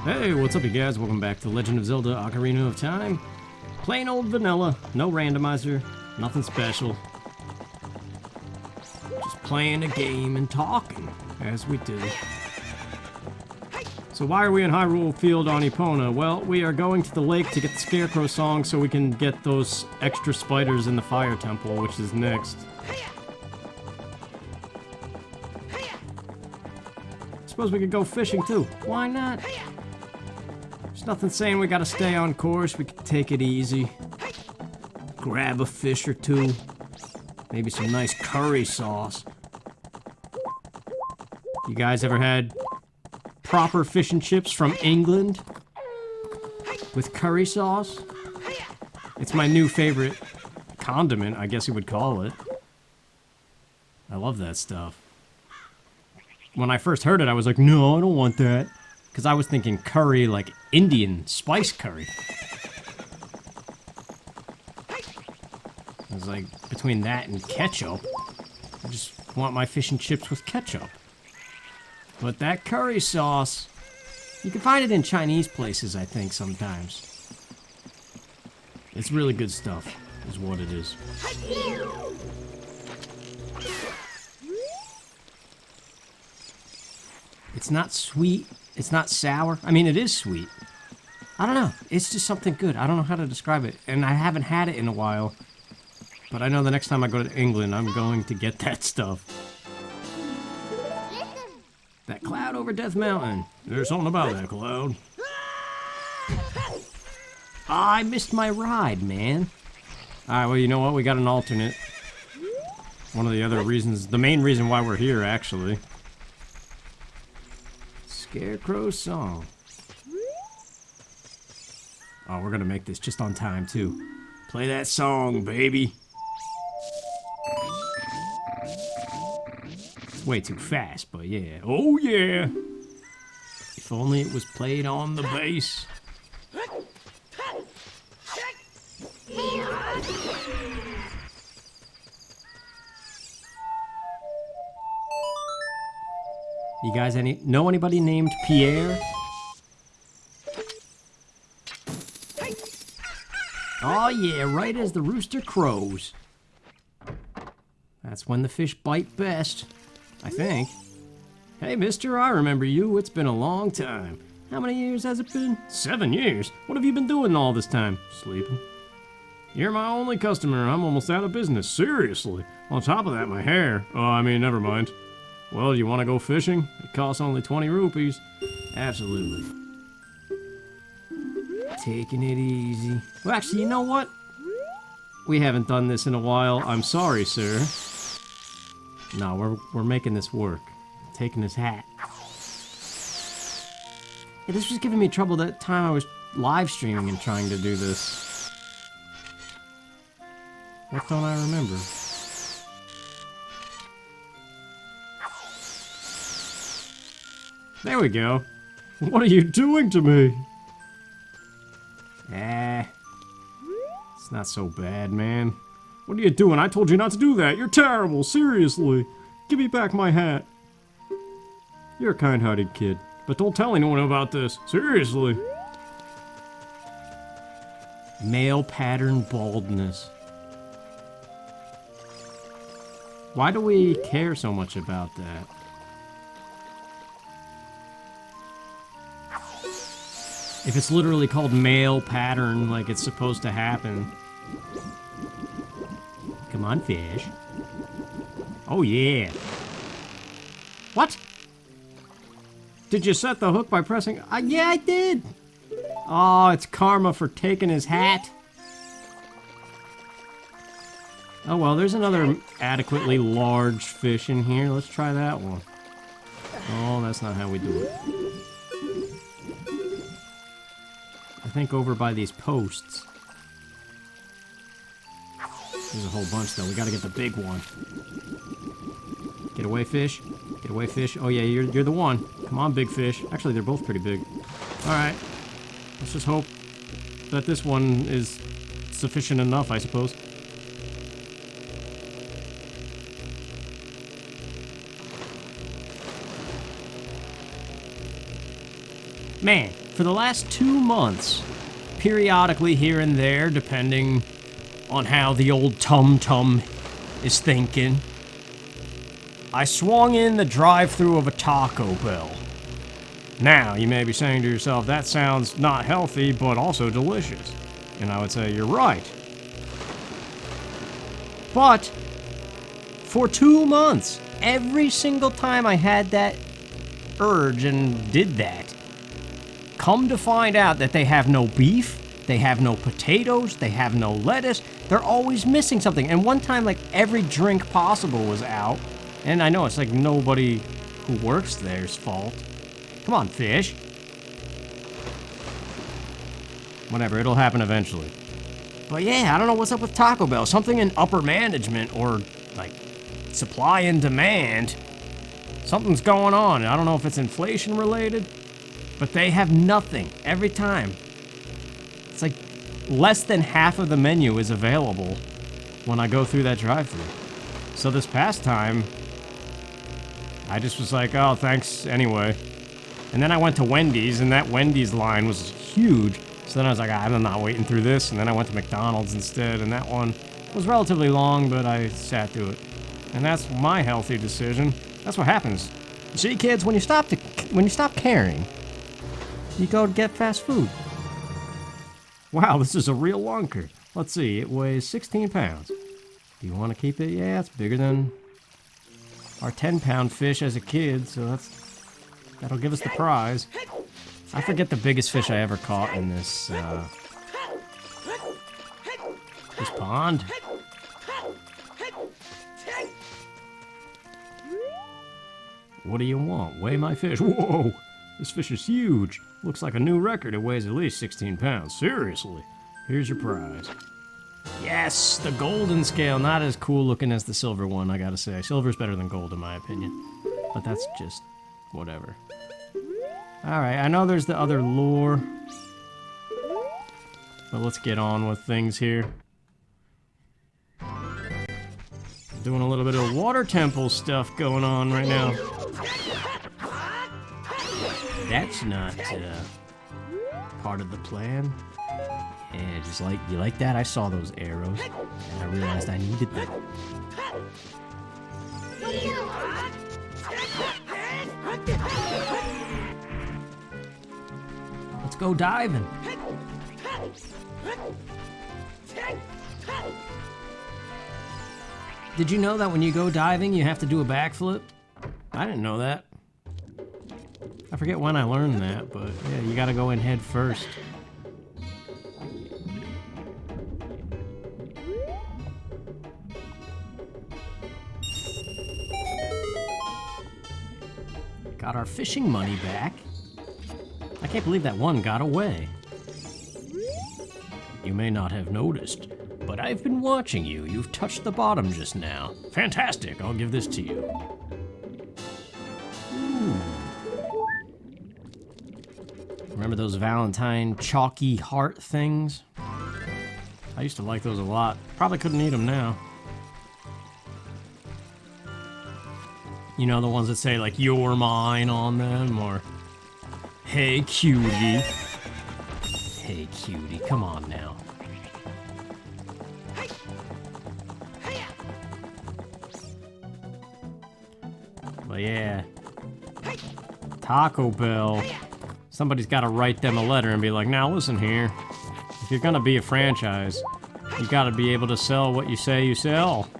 Hey, what's up you guys? Welcome back to Legend of Zelda Ocarina of Time. Plain old vanilla, no randomizer, nothing special. Just playing a game and talking, as we do. So why are we in Hyrule Field on Epona? Well, we are going to the lake to get the Scarecrow song so we can get those extra spiders in the Fire Temple, which is next. Suppose we could go fishing too. Why not? There's nothing saying we gotta stay on course. We could take it easy. Grab a fish or two. Maybe some nice curry sauce. You guys ever had proper fish and chips from England? With curry sauce? It's my new favorite condiment, I guess you would call it. I love that stuff. When I first heard it, I was like, no, I don't want that. Because I was thinking curry, like Indian spice curry. I was like, between that and ketchup, I just want my fish and chips with ketchup. But that curry sauce, you can find it in Chinese places, I think, sometimes. It's really good stuff, is what it is. It's not sweet. It's not sour. I mean, it is sweet. I don't know. It's just something good. I don't know how to describe it. And I haven't had it in a while. But I know the next time I go to England, I'm going to get that stuff. That cloud over Death Mountain. There's something about that cloud. I missed my ride, man. Alright, well, you know what? We got an alternate. One of the other reasons, the main reason why we're here, actually. Scarecrow song. Oh, we're gonna make this just on time, too. Play that song, baby. It's way too fast, but yeah. Oh, yeah! If only it was played on the bass. You guys know anybody named Pierre? Oh yeah, right as the rooster crows. That's when the fish bite best, I think. Hey mister, I remember you. It's been a long time. How many years has it been? 7 years? What have you been doing all this time? Sleeping. You're my only customer. I'm almost out of business. Seriously. On top of that, my hair. Oh, I mean, never mind. Well, you want to go fishing? It costs only 20 rupees. Absolutely. Taking it easy. Well, actually, you know what? We haven't done this in a while. I'm sorry, sir. No, we're making this work. I'm taking his hat. Yeah, this was giving me trouble that time I was live streaming and trying to do this. What don't I remember? There we go. What are you doing to me? It's not so bad, man. What are you doing? I told you not to do that. You're terrible, seriously. Give me back my hat. You're a kind-hearted kid, but don't tell anyone about this. Seriously. Male pattern baldness. Why do we care so much about that? If it's literally called male pattern, like it's supposed to happen. Come on, fish. Oh, yeah. What? Did you set the hook by pressing? Yeah, I did. Oh, it's karma for taking his hat. Oh, well, there's another adequately large fish in here. Let's try that one. Oh, that's not how we do it. I think over by these posts. There's a whole bunch, though. We gotta get the big one. Get away, fish. Get away, fish. Oh, yeah, you're the one. Come on, big fish. Actually, they're both pretty big. Alright. Let's just hope that this one is sufficient enough, I suppose. Man, for the last 2 months, periodically here and there, depending on how the old tum-tum is thinking, I swung in the drive-thru of a Taco Bell. Now, you may be saying to yourself, that sounds not healthy, but also delicious. And I would say, you're right. But, for 2 months, every single time I had that urge and did that, come to find out that they have no beef, they have no potatoes, they have no lettuce, they're always missing something. And one time, like, every drink possible was out. And I know it's like nobody who works there's fault. Come on, fish. Whatever, it'll happen eventually. But yeah, I don't know what's up with Taco Bell. Something in upper management or, like, supply and demand. Something's going on. I don't know if it's inflation related, but they have nothing every time. It's like less than half of the menu is available when I go through that drive-thru. So this past time, I just was like, oh, thanks anyway. And then I went to Wendy's, and that Wendy's line was huge. So then I was like, I'm not waiting through this. And then I went to McDonald's instead, and that one was relatively long, but I sat through it. And that's my healthy decision. That's what happens. You see, kids, when you stop caring, you go to get fast food. Wow, this is a real lunker. Let's see, it weighs 16 pounds. Do you want to keep it? Yeah, it's bigger than our 10-pound fish as a kid, so that'll give us the prize. I forget the biggest fish I ever caught in this pond. What do you want? Weigh my fish. Whoa! This fish is huge. Looks like a new record. It weighs at least 16 pounds. Seriously. Here's your prize. Yes! The golden scale. Not as cool looking as the silver one, I gotta say. Silver's better than gold in my opinion. But that's just whatever. Alright, I know there's the other lure. But let's get on with things here. Doing a little bit of water temple stuff going on right now. That's not part of the plan. Yeah, just like, you like that? I saw those arrows, and I realized I needed them. Let's go diving. Did you know that when you go diving, you have to do a backflip? I didn't know that. I forget when I learned that, but yeah, you gotta go in head first. Got our fishing money back. I can't believe that one got away. You may not have noticed, but I've been watching you. You've touched the bottom just now. Fantastic, I'll give this to you. Remember those Valentine chalky heart things? I used to like those a lot. Probably couldn't eat them now. You know, the ones that say, like, you're mine on them, or hey, cutie. Hey, cutie, come on now. But yeah, Taco Bell. Somebody's got to write them a letter and be like, now listen here. If you're gonna be a franchise, you gotta be able to sell what you say you sell.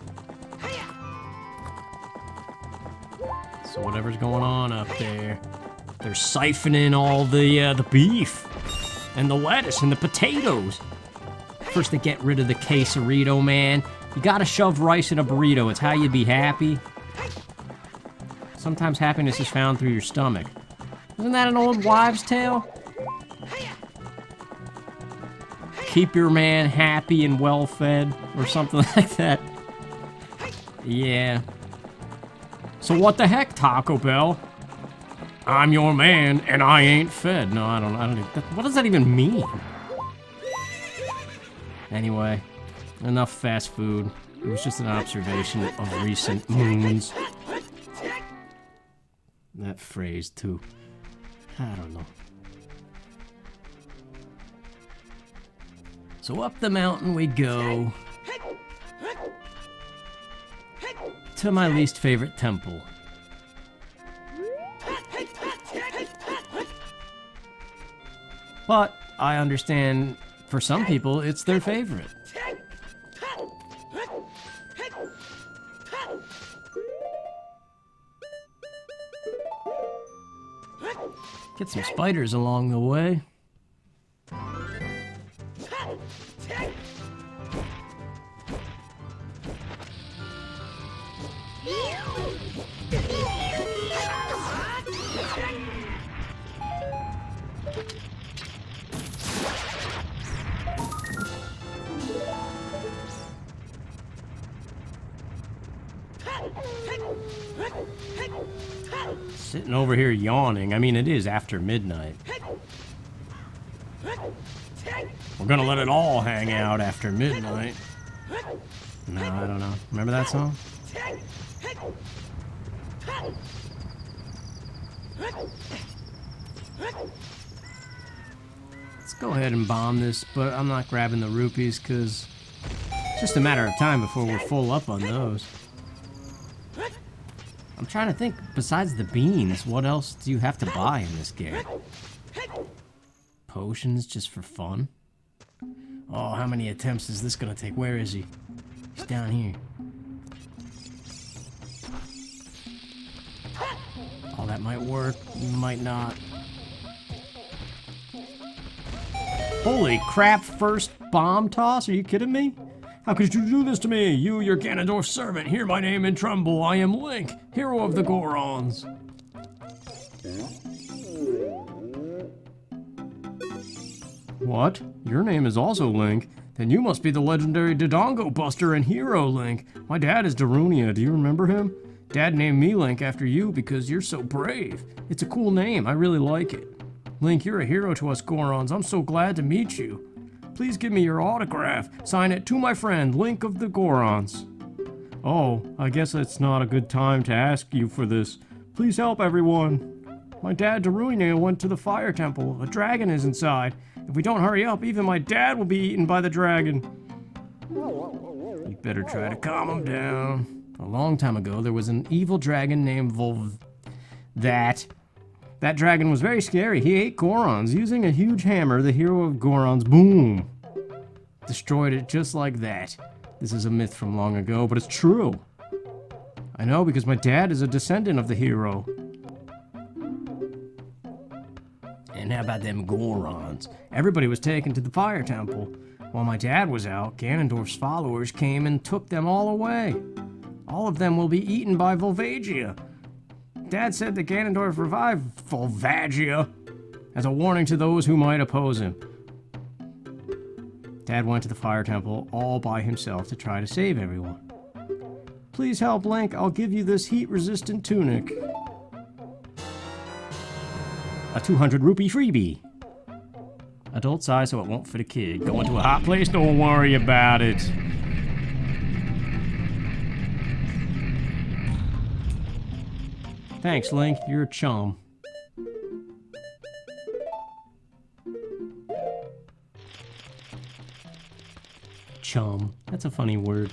So whatever's going on up there, they're siphoning all the beef and the lettuce and the potatoes. First they get rid of the quesarito, man. You gotta shove rice in a burrito. It's how you be happy. Sometimes happiness is found through your stomach. Isn't that an old wives' tale? Keep your man happy and well-fed, or something like that. Yeah. So what the heck, Taco Bell? I'm your man, and I ain't fed. No, I don't. What does that even mean? Anyway, enough fast food. It was just an observation of recent moons. That phrase, too. I don't know. So up the mountain we go to my least favorite temple. But I understand for some people it's their favorite. Get some spiders along the way. Sitting over here yawning. I mean, it is after midnight. We're gonna let it all hang out after midnight. No, I don't know. Remember that song? Let's go ahead and bomb this, but I'm not grabbing the rupees because it's just a matter of time before we're full up on those. I'm trying to think, besides the beans, what else do you have to buy in this game? Potions just for fun? Oh, how many attempts is this gonna take? Where is he? He's down here. Oh, that might work, might not. Holy crap, first bomb toss? Are you kidding me? How could you do this to me? You, your Ganondorf servant, hear my name and tremble. I am Link, hero of the Gorons. What? Your name is also Link? Then you must be the legendary Dodongo Buster and hero Link. My dad is Darunia, do you remember him? Dad named me Link after you because you're so brave. It's a cool name, I really like it. Link, you're a hero to us Gorons. I'm so glad to meet you. Please give me your autograph. Sign it to my friend, Link of the Gorons. Oh, I guess it's not a good time to ask you for this. Please help everyone. My dad Darunia went to the fire temple. A dragon is inside. If we don't hurry up, even my dad will be eaten by the dragon. You better try to calm him down. A long time ago, there was an evil dragon named That dragon was very scary. He ate Gorons. Using a huge hammer, the hero of Gorons, boom, destroyed it just like that. This is a myth from long ago, but it's true. I know because my dad is a descendant of the hero. And how about them Gorons? Everybody was taken to the fire temple. While my dad was out, Ganondorf's followers came and took them all away. All of them will be eaten by Volvagia. Dad said that Ganondorf revived Volvagia as a warning to those who might oppose him. Dad went to the fire temple all by himself to try to save everyone. Please help, Link. I'll give you this heat-resistant tunic. A 200 rupee freebie. Adult size, so it won't fit a kid. Going to a hot place? Don't worry about it. Thanks, Link. You're a chum. Chum. That's a funny word.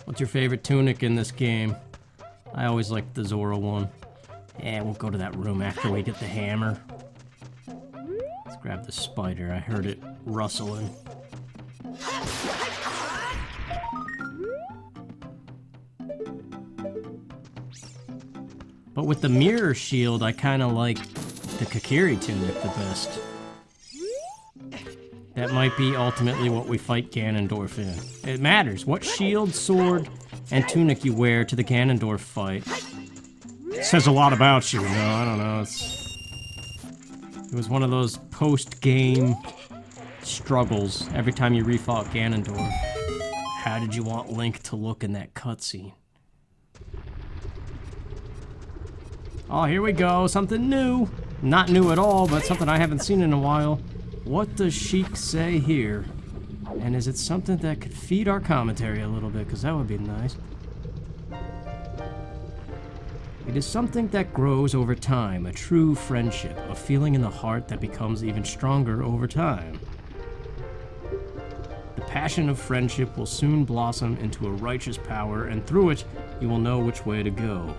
What's your favorite tunic in this game? I always liked the Zora one. Yeah, we'll go to that room after we get the hammer. Let's grab the spider. I heard it rustling. But with the mirror shield, I kind of like the Kakiri tunic the best. That might be ultimately what we fight Ganondorf in. It matters. What shield, sword, and tunic you wear to the Ganondorf fight says a lot about you. No, I don't know. It was one of those post-game struggles every time you refought Ganondorf. How did you want Link to look in that cutscene? Oh, here we go. Something new. Not new at all, but something I haven't seen in a while. What does Sheik say here? And is it something that could feed our commentary a little bit? Because that would be nice. It is something that grows over time, a true friendship, a feeling in the heart that becomes even stronger over time. The passion of friendship will soon blossom into a righteous power, and through it, you will know which way to go.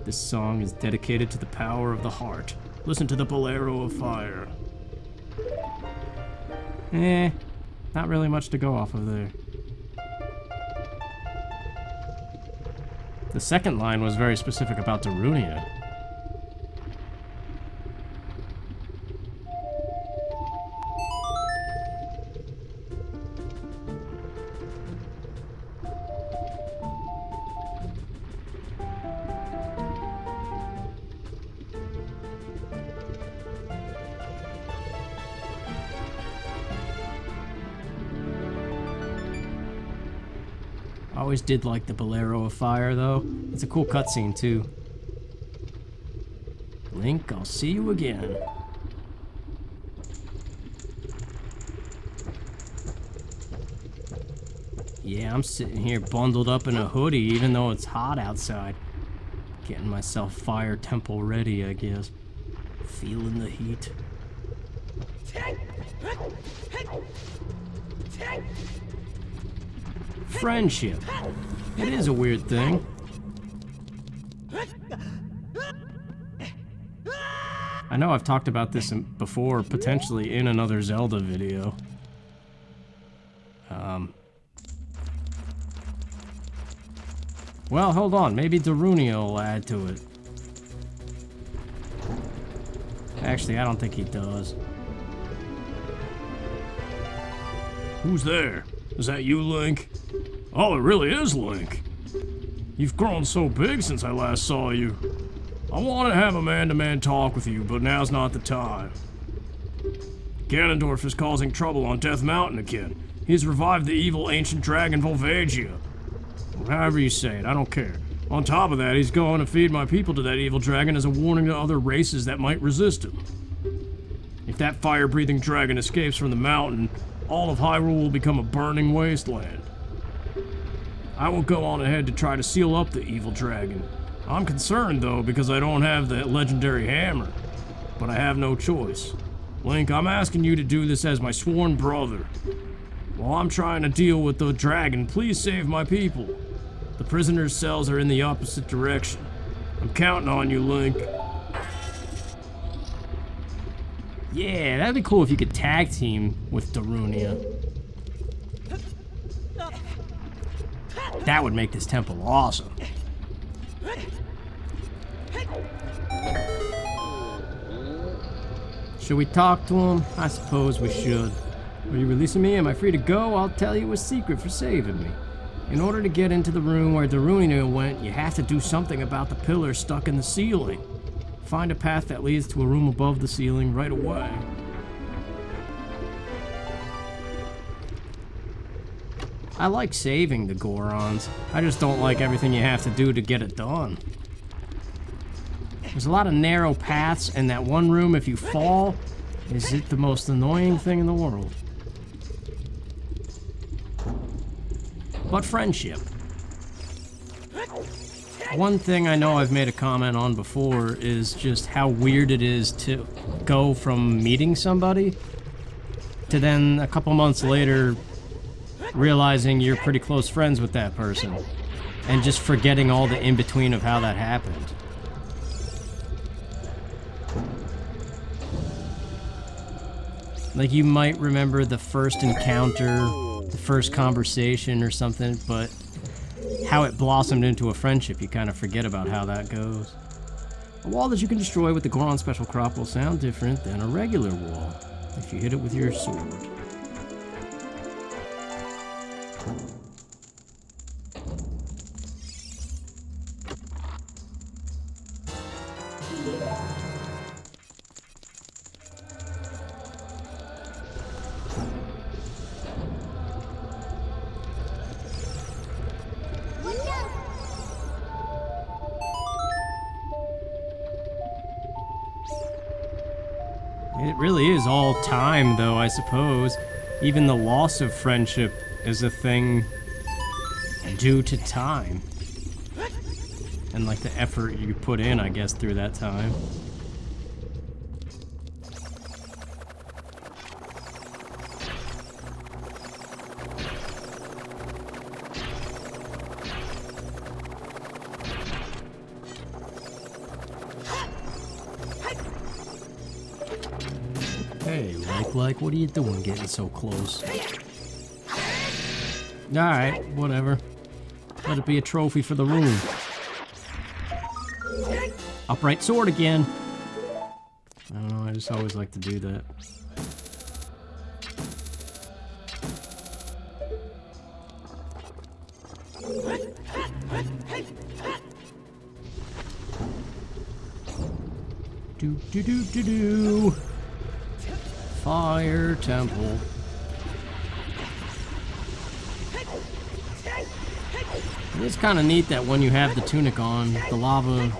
This song is dedicated to the power of the heart. Listen to the bolero of fire. Not really much to go off of there. The second line was very specific about Darunia. Always did like the Bolero of Fire, though. It's a cool cutscene, too. Link, I'll see you again. Yeah, I'm sitting here bundled up in a hoodie, even though it's hot outside. Getting myself Fire Temple ready, I guess. Feeling the heat. Friendship. It is a weird thing. I know I've talked about this before, potentially in another Zelda video. Well, hold on. Maybe Darunia will add to it. Actually, I don't think he does. Who's there? Is that you, Link? Oh, it really is Link. You've grown so big since I last saw you. I want to have a man-to-man talk with you, but now's not the time. Ganondorf is causing trouble on Death Mountain again. He's revived the evil ancient dragon Volvagia. Or however you say it, I don't care. On top of that, he's going to feed my people to that evil dragon as a warning to other races that might resist him. If that fire-breathing dragon escapes from the mountain, all of Hyrule will become a burning wasteland. I will go on ahead to try to seal up the evil dragon. I'm concerned, though, because I don't have the legendary hammer. But I have no choice. Link, I'm asking you to do this as my sworn brother. While I'm trying to deal with the dragon, please save my people. The prisoners' cells are in the opposite direction. I'm counting on you, Link. Yeah, that'd be cool if you could tag team with Darunia. That would make this temple awesome. Should we talk to him? I suppose we should. Are you releasing me? Am I free to go? I'll tell you a secret for saving me. In order to get into the room where Darunia went, you have to do something about the pillar stuck in the ceiling. Find a path that leads to a room above the ceiling right away. I like saving the Gorons. I just don't like everything you have to do to get it done. There's a lot of narrow paths, and that one room, if you fall, is it the most annoying thing in the world. But friendship. One thing I know I've made a comment on before is just how weird it is to go from meeting somebody to then a couple months later realizing you're pretty close friends with that person and just forgetting all the in-between of how that happened. Like, you might remember the first encounter, the first conversation or something, but how it blossomed into a friendship, you kind of forget about how that goes. A wall that you can destroy with the Goron Special Crop will sound different than a regular wall if you hit it with your sword. It really is all time, though, I suppose. Even the loss of friendship is a thing due to time. and like the effort you put in, I guess, through that time. Hey, like, what are you doing getting so close? Alright, whatever. Let it be a trophy for the room. Upright sword again. I don't know, I just always like to do that. Do. Fire temple. It's kind of neat that when you have the tunic on, the lava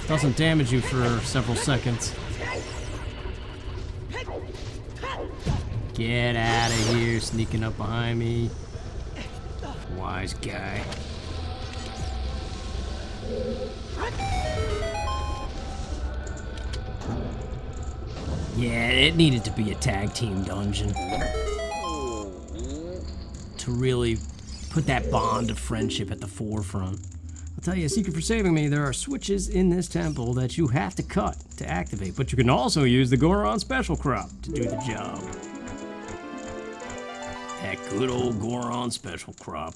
doesn't damage you for several seconds. Get out of here, sneaking up behind me. Wise guy. Yeah, it needed to be a tag team dungeon. To really put that bond of friendship at the forefront. I'll tell you a secret for saving me, there are switches in this temple that you have to cut to activate, but you can also use the Goron special crop to do the job. That good old Goron special crop.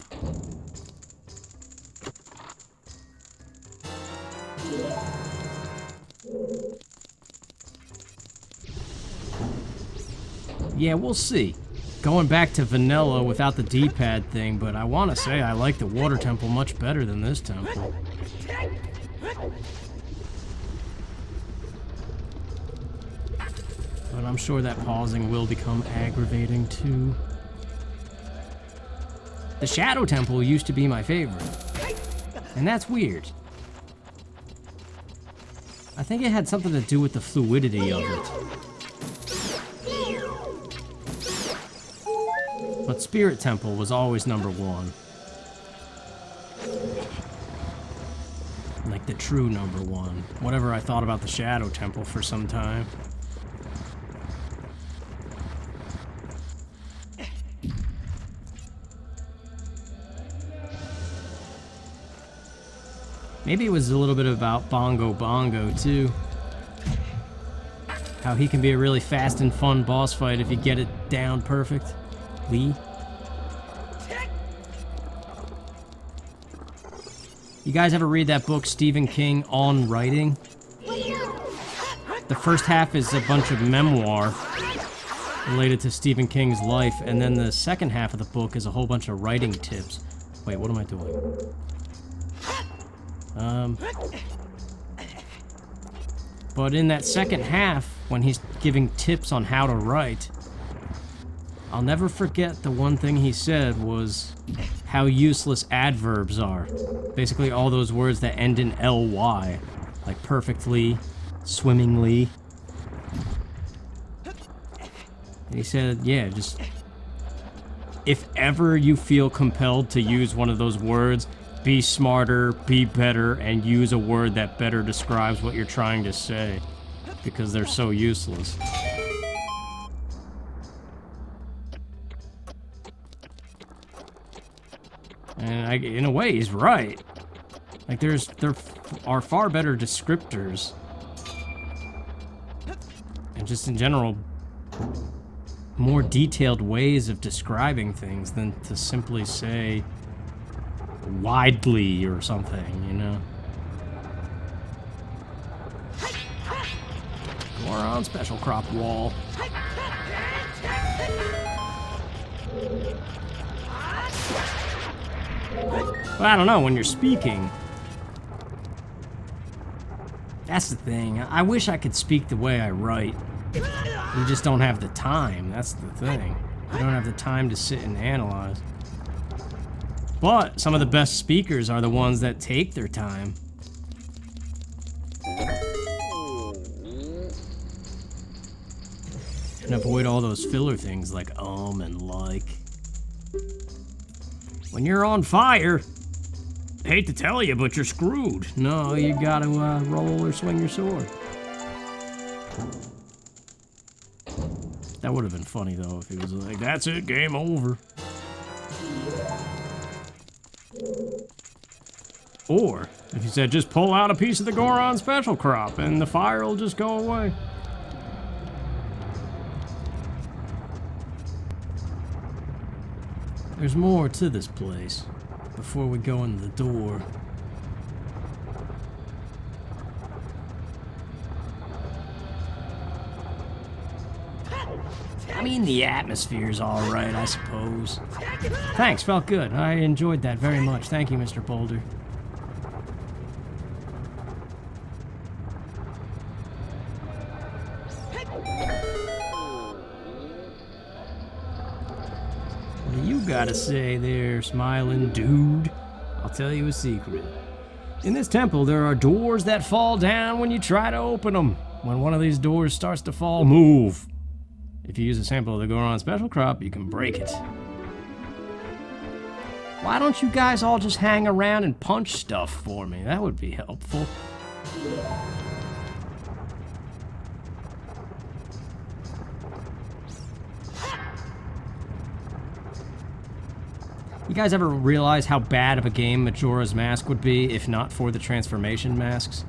Yeah, we'll see. Going back to vanilla without the D-pad thing, but I want to say I like the water temple much better than this temple. But I'm sure that pausing will become aggravating too. The Shadow Temple used to be my favorite. And that's weird. I think it had something to do with the fluidity of it. But Spirit Temple was always #1. Like the true #1. Whatever I thought about the Shadow Temple for some time. Maybe it was a little bit about Bongo Bongo too. How he can be a really fast and fun boss fight if you get it down perfect. Lee? You guys ever read that book, Stephen King, On Writing? The first half is a bunch of memoir related to Stephen King's life, and then the second half of the book is a whole bunch of writing tips. Wait, what am I doing? But in that second half, when he's giving tips on how to write, I'll never forget the one thing he said was how useless adverbs are. Basically all those words that end in ly, like perfectly, swimmingly. And he said, yeah, just if ever you feel compelled to use one of those words, be smarter, be better, and use a word that better describes what you're trying to say, because they're so useless. And in a way, he's right. Like, there are far better descriptors. And just in general, more detailed ways of describing things than to simply say widely or something, you know? Goron special crop wall. But I don't know, when you're speaking, that's the thing. I wish I could speak the way I write. You just don't have the time, that's the thing. You don't have the time to sit and analyze. But some of the best speakers are the ones that take their time. And avoid all those filler things like and like. When you're on fire, Hate to tell you, but you're screwed. No, you gotta roll or swing your sword. That would have been funny though if he was like, "That's it, game over." Or if he said, "Just pull out a piece of the Goron special crop and the fire will just go away." There's more to this place before we go in the door. I mean, the atmosphere's all right, I suppose. Thanks, felt good. I enjoyed that very much. Thank you, Mr. Boulder. What do you gotta say there, smiling dude? I'll tell you a secret. In this temple, there are doors that fall down when you try to open them. When one of these doors starts to fall, move. If you use a sample of the Goron special crop, you can break it. Why don't you guys all just hang around and punch stuff for me? That would be helpful. You guys ever realize how bad of a game Majora's Mask would be if not for the transformation masks?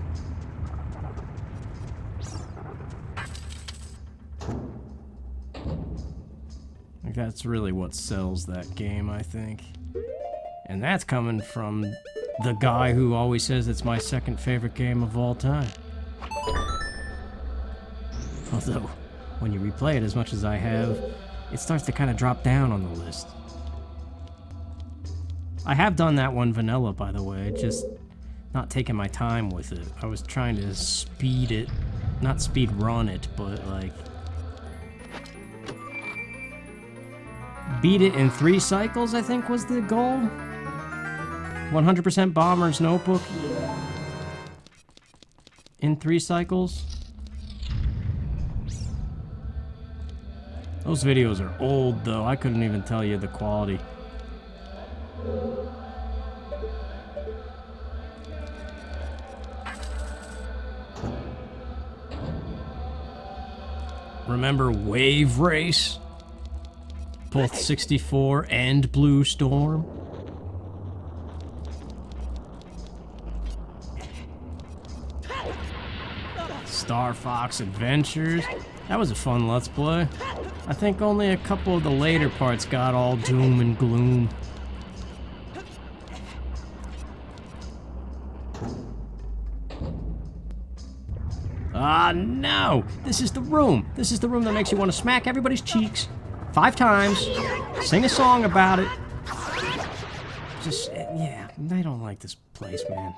Like, that's really what sells that game, I think. And that's coming from the guy who always says it's my second favorite game of all time. Although, when you replay it as much as I have, it starts to kind of drop down on the list. I have done that one vanilla, by the way, just not taking my time with it. I was trying to speed it, not speed run it, but like beat it in 3 cycles, I think was the goal. 100% Bomber's Notebook in 3 cycles. Those videos are old though, I couldn't even tell you the quality. Remember Wave Race? Both 64 and Blue Storm? Star Fox Adventures? That was a fun Let's Play. I think only a couple of the later parts got all doom and gloom. Ah, no! This is the room! This is the room that makes you want to smack everybody's cheeks 5 times, sing a song about it. Just, yeah, I don't like this place, man.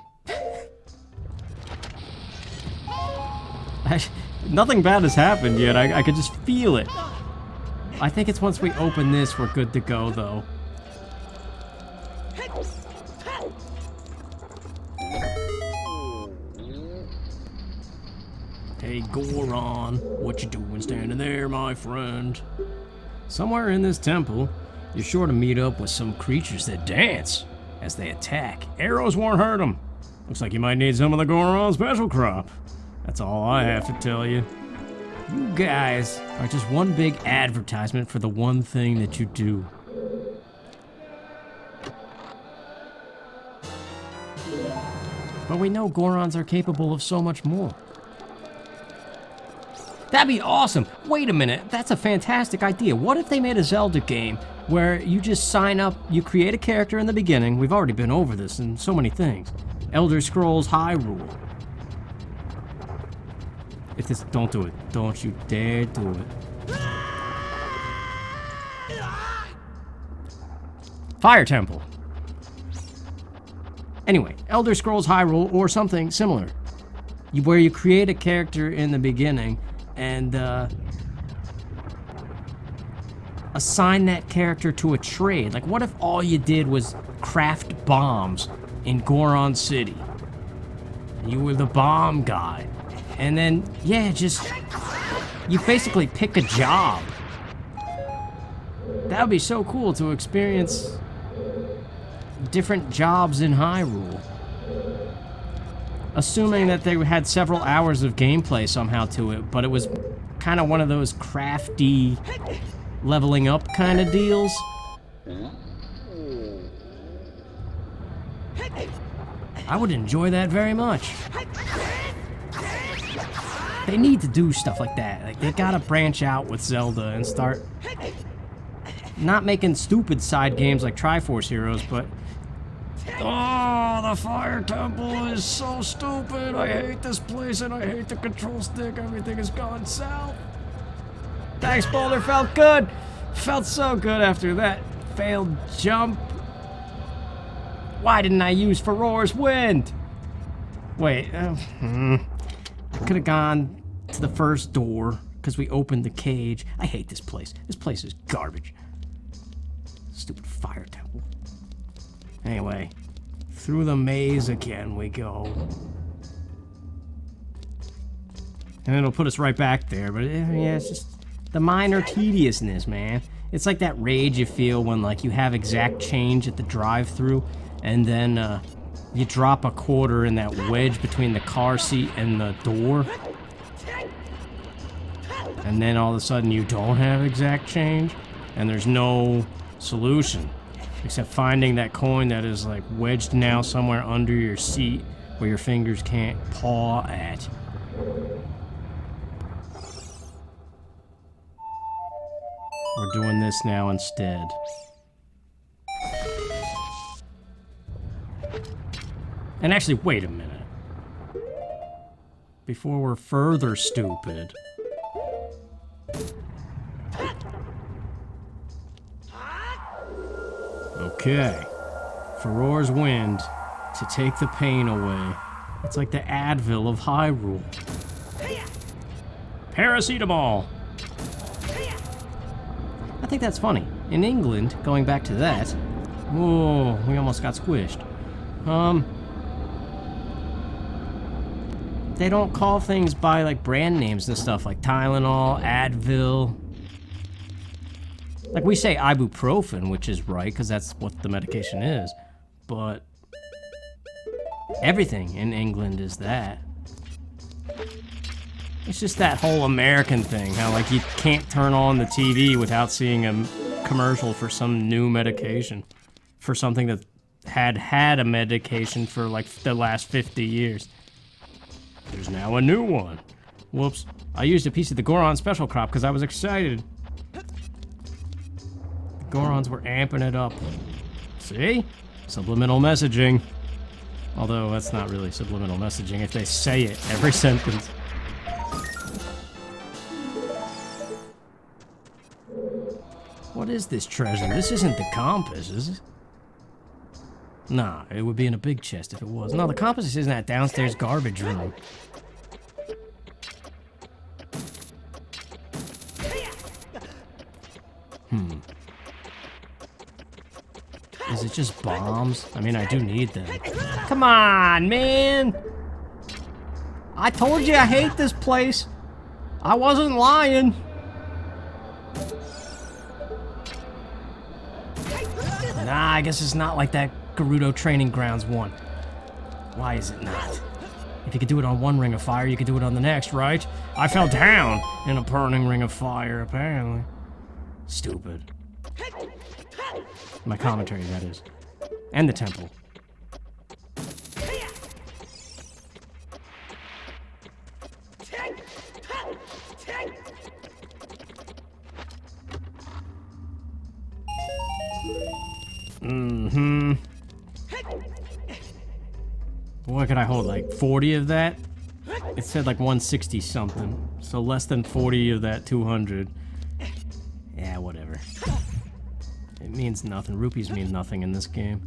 Nothing bad has happened yet, I could just feel it. I think it's once we open this, we're good to go, though. Hey, Goron, what you doing standing there, my friend? Somewhere in this temple, you're sure to meet up with some creatures that dance as they attack. Arrows won't hurt them. Looks like you might need some of the Goron special crop. That's all I have to tell you. You guys are just one big advertisement for the one thing that you do. But we know Gorons are capable of so much more. That'd be awesome! Wait a minute, that's a fantastic idea. What if they made a Zelda game where you just sign up, you create a character in the beginning, we've already been over this in so many things. Elder Scrolls Hyrule. If this, don't do it. Don't you dare do it. Fire Temple. Anyway, Elder Scrolls Hyrule or something similar. Where you create a character in the beginning and assign that character to a trade. Like, what if all you did was craft bombs in Goron City? You were the bomb guy. And then, yeah, just, you basically pick a job. That would be so cool to experience different jobs in Hyrule. Assuming that they had several hours of gameplay somehow to it, but it was kind of one of those crafty leveling up kind of deals. I would enjoy that very much. They need to do stuff like that. Like, they gotta branch out with Zelda and start not making stupid side games like Triforce Heroes, but oh, the fire temple is so stupid. I hate this place and I hate the control stick. Everything has gone south. Thanks, Boulder. Felt good. Felt so good after that failed jump. Why didn't I use Furor's Wind? Wait, I could have gone to the first door because we opened the cage. I hate this place. This place is garbage. Stupid fire temple. Anyway, through the maze again we go. And it'll put us right back there, but yeah, it's just the minor tediousness, man. It's like that rage you feel when, like, you have exact change at the drive-thru, and then you drop a quarter in that wedge between the car seat and the door. And then all of a sudden you don't have exact change, and there's no solution. Except finding that coin that is, like, wedged now somewhere under your seat where your fingers can't paw at. We're doing this now instead. And actually, wait a minute. Before we're further stupid. Okay. Furor's Wind to take the pain away. It's like the Advil of Hyrule. Paracetamol! I think that's funny. In England, going back to that... Whoa, we almost got squished. They don't call things by, like, brand names and stuff, like Tylenol, Advil. Like, we say ibuprofen, which is right, because that's what the medication is. But everything in England is that. It's just that whole American thing, how, like, you can't turn on the TV without seeing a commercial for some new medication. For something that had a medication for, like, the last 50 years. There's now a new one. Whoops. I used a piece of the Goron Special Crop because I was excited. The Gorons were amping it up. See? Subliminal messaging. Although, that's not really subliminal messaging if they say it every sentence. What is this treasure? This isn't the compass, is it? Nah, it would be in a big chest if it was. No, the compass is in that downstairs garbage room. Is it just bombs? I mean, I do need them. Come on, man! I told you I hate this place. I wasn't lying. Nah, I guess it's not like that Gerudo Training Grounds one. Why is it not? If you could do it on one ring of fire, you could do it on the next, right? I fell down in a burning ring of fire, apparently. Stupid. My commentary, that is. And the temple. What could I hold, like 40 of that? It said like 160 something. So less than 40 of that 200. Yeah, whatever. It means nothing. Rupees mean nothing in this game.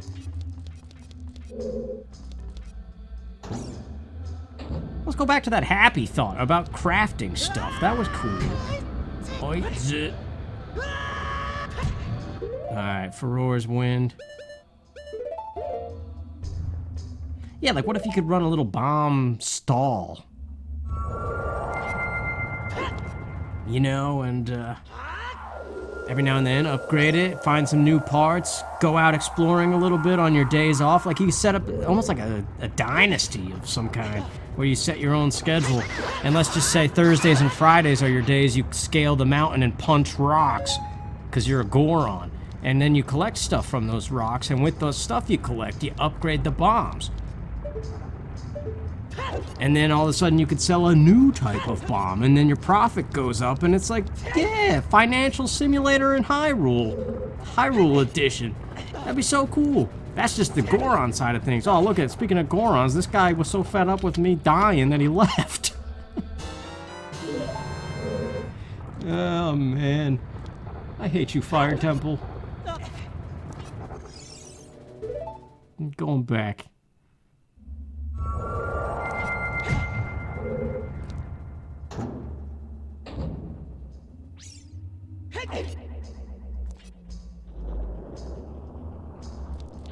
Let's go back to that happy thought about crafting stuff. That was cool. Alright, Furor's Wind. Yeah, like what if you could run a little bomb stall? You know, and Every now and then, upgrade it, find some new parts, go out exploring a little bit on your days off. Like you set up almost like a dynasty of some kind, where you set your own schedule. And let's just say Thursdays and Fridays are your days you scale the mountain and punch rocks, because you're a Goron. And then you collect stuff from those rocks, and with those stuff you collect, you upgrade the bombs. And then all of a sudden you could sell a new type of bomb, and then your profit goes up, and it's like, yeah, financial simulator in Hyrule edition. That'd be so cool. That's just the Goron side of things. Oh, look at it. Speaking of Gorons, this guy was so fed up with me dying that he left. Oh, man. I hate you, Fire Temple. I'm going back.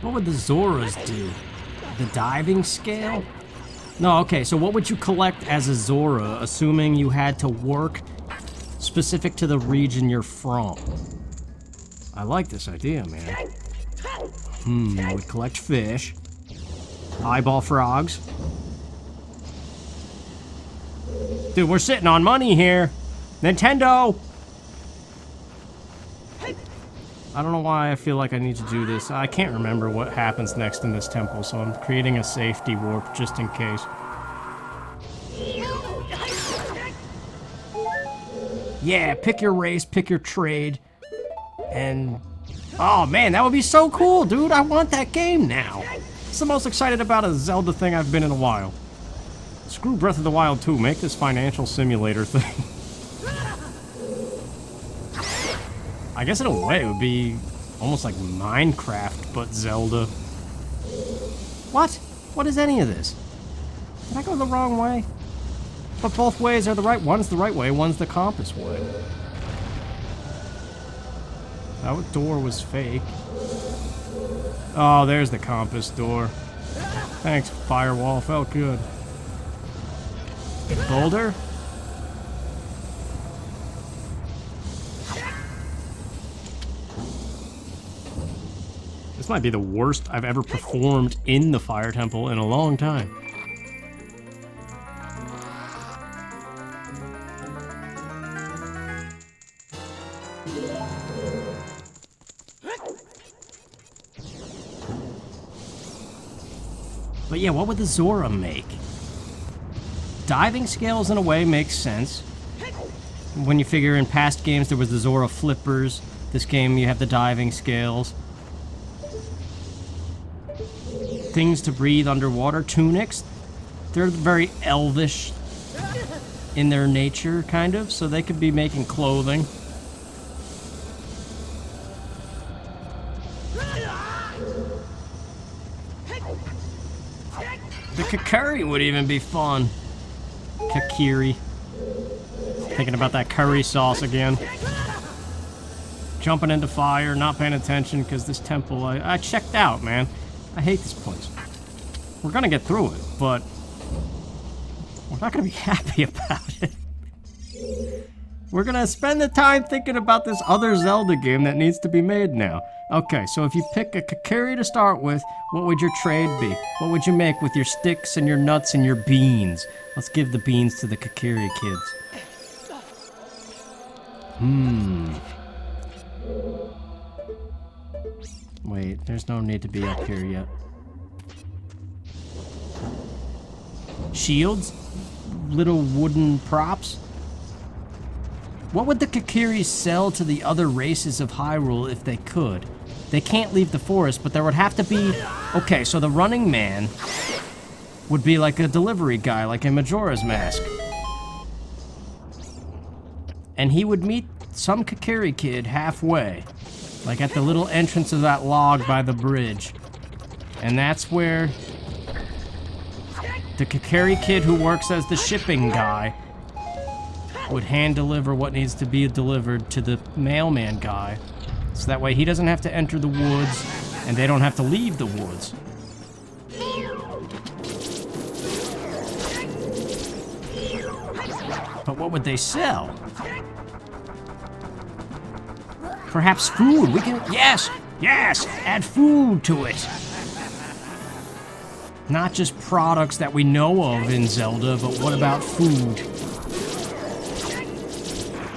What would the Zoras do? The diving scale? No, okay, so what would you collect as a Zora, assuming you had to work specific to the region you're from? I like this idea, man. I would collect fish. Eyeball frogs. Dude, we're sitting on money here. Nintendo! I don't know why I feel like I need to do this. I can't remember what happens next in this temple, so I'm creating a safety warp just in case. Yeah, pick your race, pick your trade, and... oh man, that would be so cool, dude! I want that game now! It's the most excited about a Zelda thing I've been in a while. Screw Breath of the Wild 2, make this financial simulator thing. I guess in a way it would be almost like Minecraft, but Zelda. What? What is any of this? Did I go the wrong way? But both ways are the right. One's the right way, one's the compass way. That door was fake. Oh, there's the compass door. Thanks, firewall. Felt good. Boulder? This might be the worst I've ever performed in the Fire Temple in a long time. But yeah, what would the Zora make? Diving scales in a way makes sense. When you figure in past games there was the Zora flippers. This game you have the diving scales. Things to breathe underwater, tunics. They're very elvish in their nature, kind of, so they could be making clothing. The Kakuri would even be fun. Kakiri. Thinking about that curry sauce again. Jumping into fire, not paying attention, because this temple, I checked out, man. I hate this place. We're gonna get through it, but we're not gonna be happy about it. We're gonna spend the time thinking about this other Zelda game that needs to be made now. Okay, so if you pick a Kakuri to start with, what would your trade be? What would you make with your sticks and your nuts and your beans? Let's give the beans to the Kakuri kids. Wait, there's no need to be up here yet. Shields? Little wooden props? What would the Kakuri sell to the other races of Hyrule if they could? They can't leave the forest, but there would have to be... Okay, so the running man would be like a delivery guy, like in Majora's Mask. And he would meet some Kakuri kid halfway. Like at the little entrance of that log by the bridge. And that's where the Kakuri kid who works as the shipping guy would hand deliver what needs to be delivered to the mailman guy. So that way he doesn't have to enter the woods and they don't have to leave the woods. But what would they sell? Perhaps food. We can... Yes! Yes! Add food to it. Not just products that we know of in Zelda, but what about food?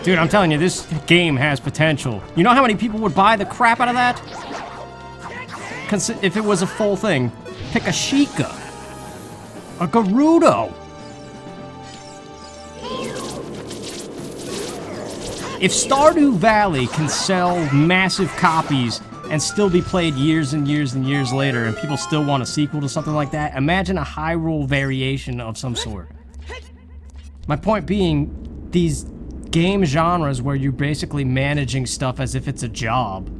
Dude, I'm telling you, this game has potential. You know how many people would buy the crap out of that? If it was a full thing. Pick a Sheikah. A Gerudo. If Stardew Valley can sell massive copies and still be played years and years and years later, and people still want a sequel to something like that, imagine a Hyrule variation of some sort. My point being, these game genres where you're basically managing stuff as if it's a job,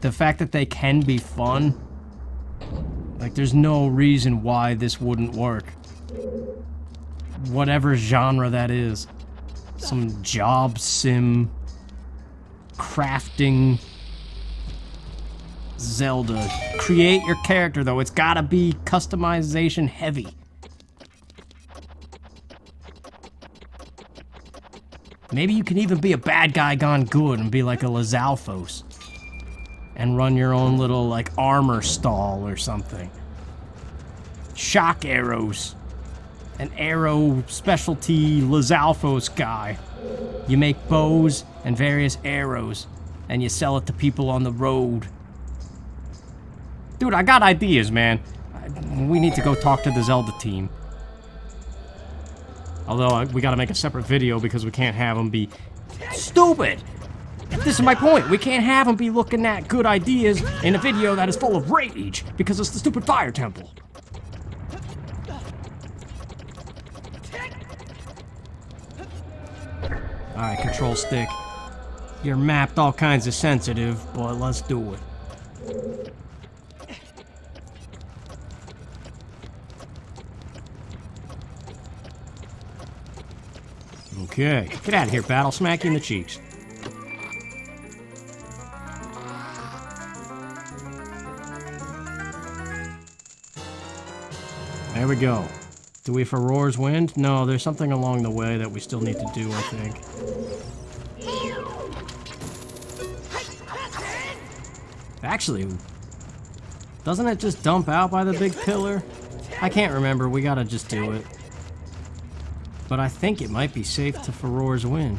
the fact that they can be fun, like, there's no reason why this wouldn't work. Whatever genre that is. Some job sim, crafting, Zelda. Create your character, though. It's gotta be customization heavy. Maybe you can even be a bad guy gone good and be like a Lizalfos. And run your own little, like, armor stall or something. Shock arrows. An arrow specialty Lizalfos guy. You make bows and various arrows, and you sell it to people on the road. Dude, I got ideas, man. We need to go talk to the Zelda team. Although, we gotta make a separate video because we can't have them be stupid! This is my point. We can't have them be looking at good ideas in a video that is full of rage because it's the stupid fire temple. Alright, control stick. You're mapped all kinds of sensitive, but let's do it. Okay, get out of here, Battle. Smack you in the cheeks. There we go. Do we for Roar's Wind? No, there's something along the way that we still need to do, I think. Actually, doesn't it just dump out by the big pillar? I can't remember, we gotta just do it. But I think it might be safe to for Roar's Wind.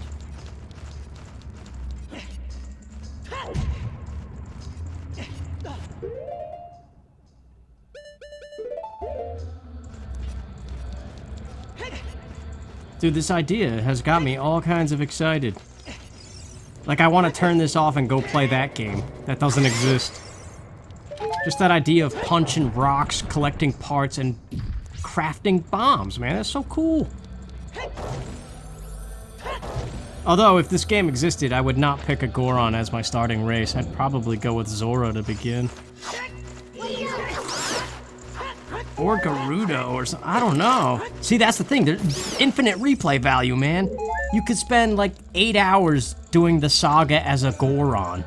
Dude, this idea has got me all kinds of excited. Like, I want to turn this off and go play that game. That doesn't exist. Just that idea of punching rocks, collecting parts, and crafting bombs, man. That's so cool. Although, if this game existed, I would not pick a Goron as my starting race. I'd probably go with Zora to begin. Or Gerudo, or something. I don't know. See, that's the thing. There's infinite replay value, man. You could spend, like, 8 hours doing the saga as a Goron.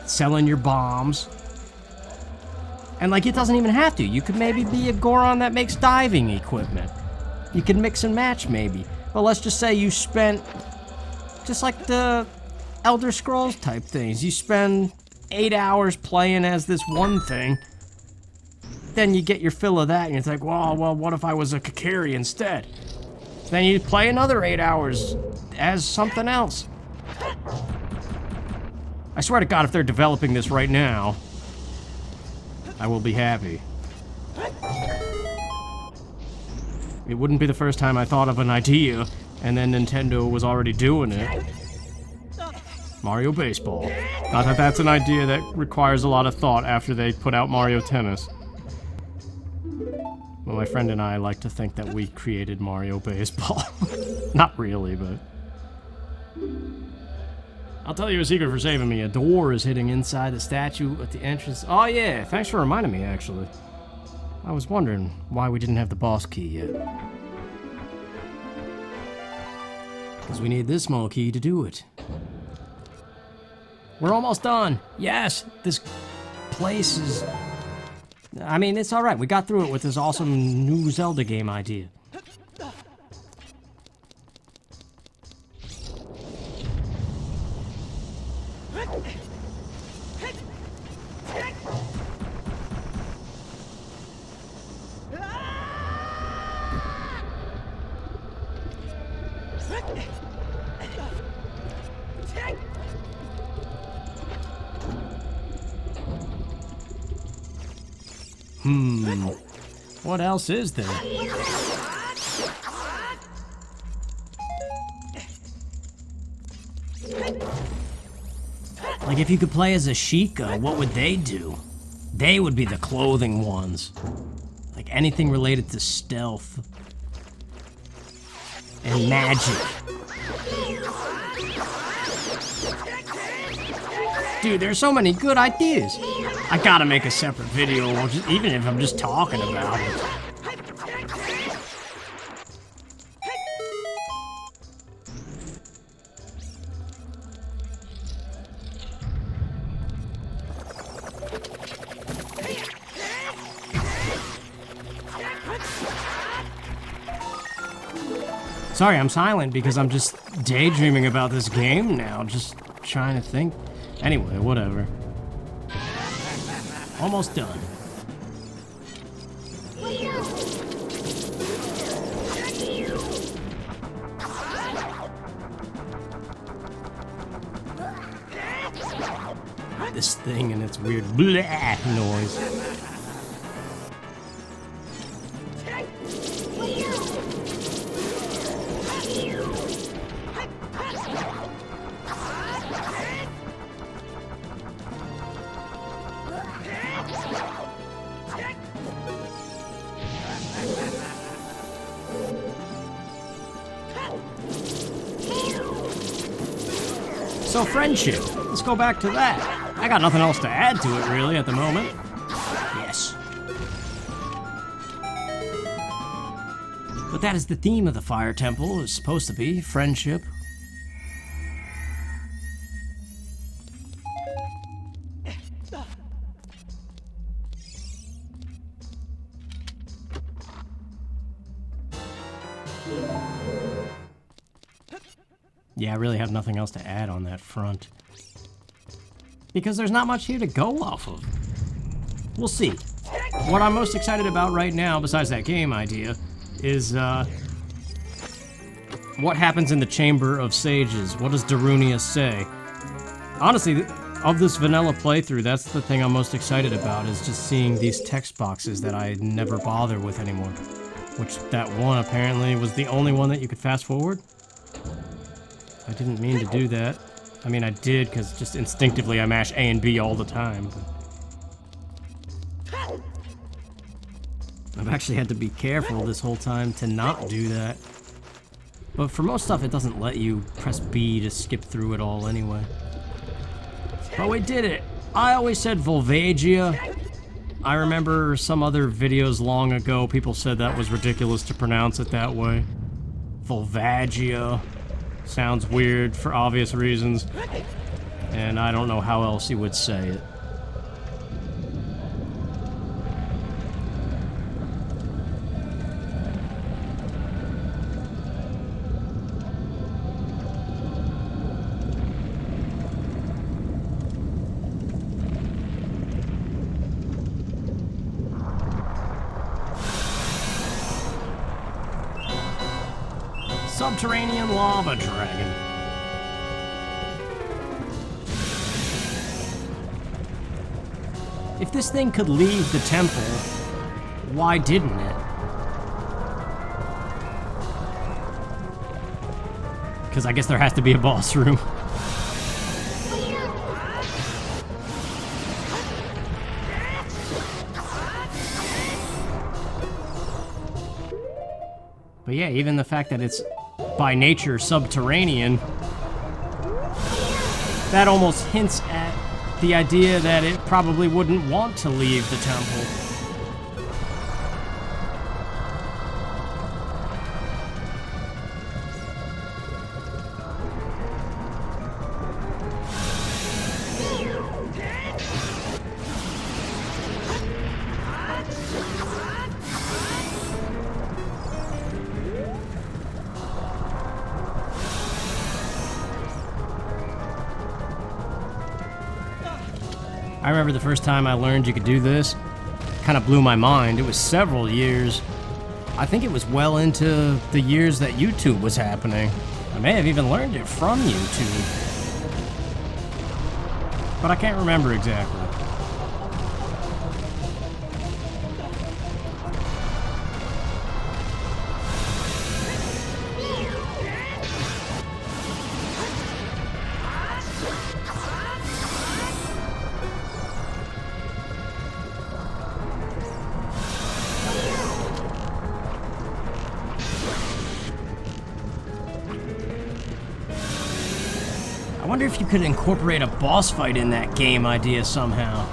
Selling your bombs. And, like, it doesn't even have to. You could maybe be a Goron that makes diving equipment. You could mix and match, maybe. But let's just say you spent... just like the Elder Scrolls type things. You spend 8 hours playing as this one thing. Then you get your fill of that, and you're like, well, what if I was a Kakiri instead? Then you play another 8 hours as something else. I swear to God, if they're developing this right now, I will be happy. It wouldn't be the first time I thought of an idea, and then Nintendo was already doing it. Mario Baseball. Not that that's an idea that requires a lot of thought after they put out Mario Tennis. Well, my friend and I like to think that we created Mario Baseball. Not really, but... I'll tell you a secret for saving me. A door is hidden inside the statue at the entrance. Oh yeah, thanks for reminding me, actually. I was wondering why we didn't have the boss key yet. Because we need this small key to do it. We're almost done. Yes, this place is... I mean, it's alright. We got through it with this awesome new Zelda game idea. What else is there? Like, if you could play as a Sheikah, what would they do? They would be the clothing ones. Like, anything related to stealth. And magic. Dude, there's so many good ideas. I gotta make a separate video, even if I'm just talking about it. Sorry, I'm silent because I'm just daydreaming about this game now, just trying to think. Anyway, whatever. Almost done. This thing and its weird blah noise. So friendship, let's go back to that. I got nothing else to add to it really at the moment. Yes. But that is the theme of the Fire Temple, is supposed to be friendship. Yeah, I really have nothing else to add on that front. Because there's not much here to go off of. We'll see. What I'm most excited about right now, besides that game idea, is what happens in the Chamber of Sages. What does Darunia say? Honestly, of this vanilla playthrough, that's the thing I'm most excited about, is just seeing these text boxes that I never bother with anymore. Which, that one apparently was the only one that you could fast forward. I didn't mean to do that. I mean, I did, because just instinctively I mash A and B all the time. But I've actually had to be careful this whole time to not do that. But for most stuff, it doesn't let you press B to skip through it all anyway. But we did it! I always said Volvagia. I remember some other videos long ago, people said that was ridiculous to pronounce it that way. Volvagia. Sounds weird for obvious reasons, and I don't know how else you would say it. Subterranean lava dragon. If this thing could leave the temple, why didn't it? Because I guess there has to be a boss room. But yeah, even the fact that it's by nature subterranean, that almost hints at the idea that it probably wouldn't want to leave the temple. I remember the first time I learned you could do this, kind of blew my mind. It was several years. I think it was well into the years that YouTube was happening. I may have even learned it from YouTube. But I can't remember exactly. I wonder if you could incorporate a boss fight in that game idea somehow,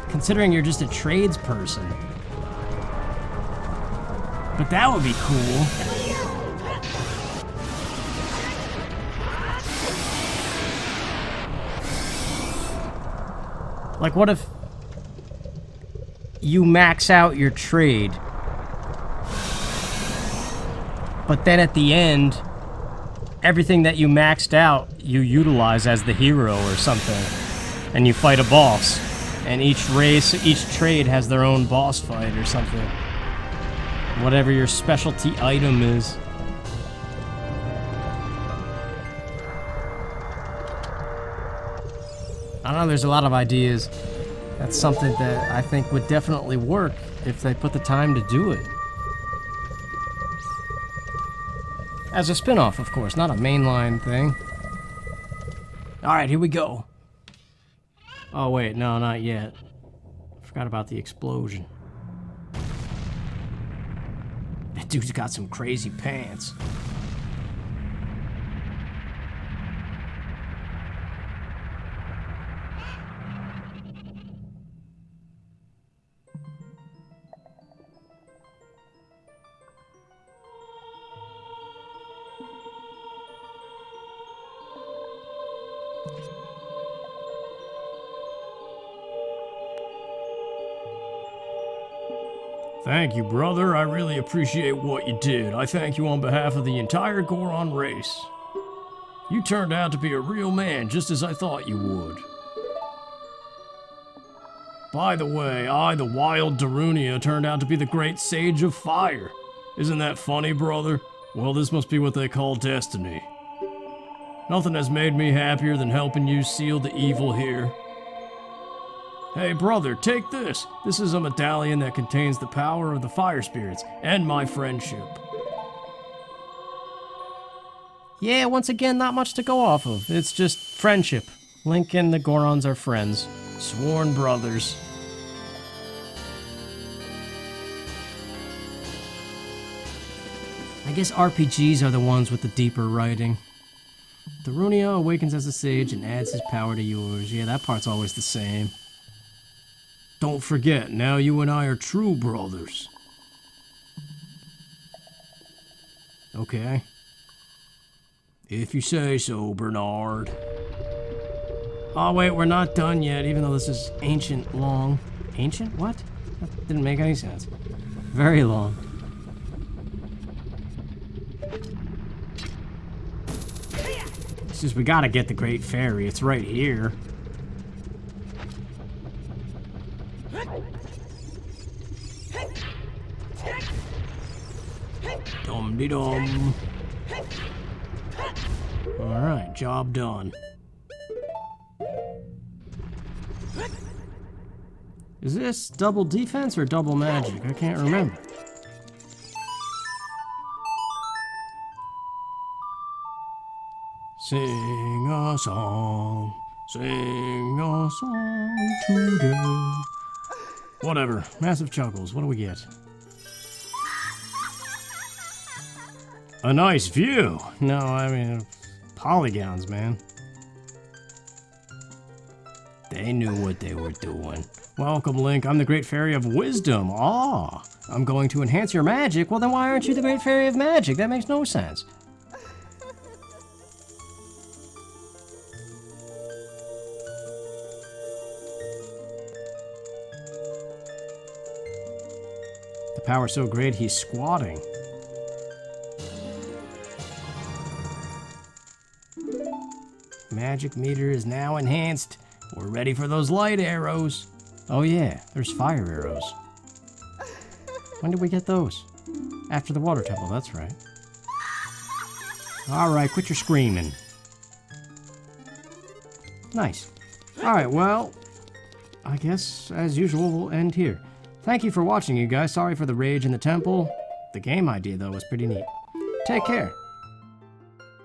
considering you're just a trades person. But that would be cool. Like, what if you max out your trade, but then at the end, everything that you maxed out, you utilize as the hero or something, and you fight a boss, and each trade has their own boss fight or something. Whatever your specialty item is. I don't know, there's a lot of ideas. That's something that I think would definitely work if they put the time to do it. As a spin-off, of course, not a mainline thing. Alright, here we go. Oh wait, no, not yet. Forgot about the explosion. That dude's got some crazy pants. Thank you, brother. I really appreciate what you did. I thank you on behalf of the entire Goron race. You turned out to be a real man, just as I thought you would. By the way, I, the wild Darunia, turned out to be the great sage of fire. Isn't that funny, brother? Well, this must be what they call destiny. Nothing has made me happier than helping you seal the evil here. Hey brother, take this. This is a medallion that contains the power of the fire spirits and my friendship. Yeah, once again, not much to go off of. It's just friendship. Link and the Gorons are friends. Sworn brothers. I guess RPGs are the ones with the deeper writing. Darunia awakens as a sage and adds his power to yours. Yeah, that part's always the same. Don't forget, now you and I are true brothers. Okay. If you say so, Bernard. Oh wait, we're not done yet, even though this is ancient long. Ancient? What? That didn't make any sense. Very long. It's just we gotta get the Great Fairy. It's right here. Dum-de-dum. Alright, job done. Is this double defense or double magic? I can't remember. Sing a song today. Whatever. Massive chuckles. What do we get? A nice view. No, I mean, polygons, man. They knew what they were doing. Welcome, Link. I'm the Great Fairy of Wisdom. Ah, I'm going to enhance your magic. Well, then why aren't you the Great Fairy of Magic? That makes no sense. The power's so great, he's squatting. Magic meter is now enhanced. We're ready for those light arrows. Oh yeah, there's fire arrows. When did we get those? After the water temple, that's right. Alright, quit your screaming. Nice. Alright, well, I guess, as usual, we'll end here. Thank you for watching, you guys. Sorry for the rage in the temple. The game idea, though, was pretty neat. Take care.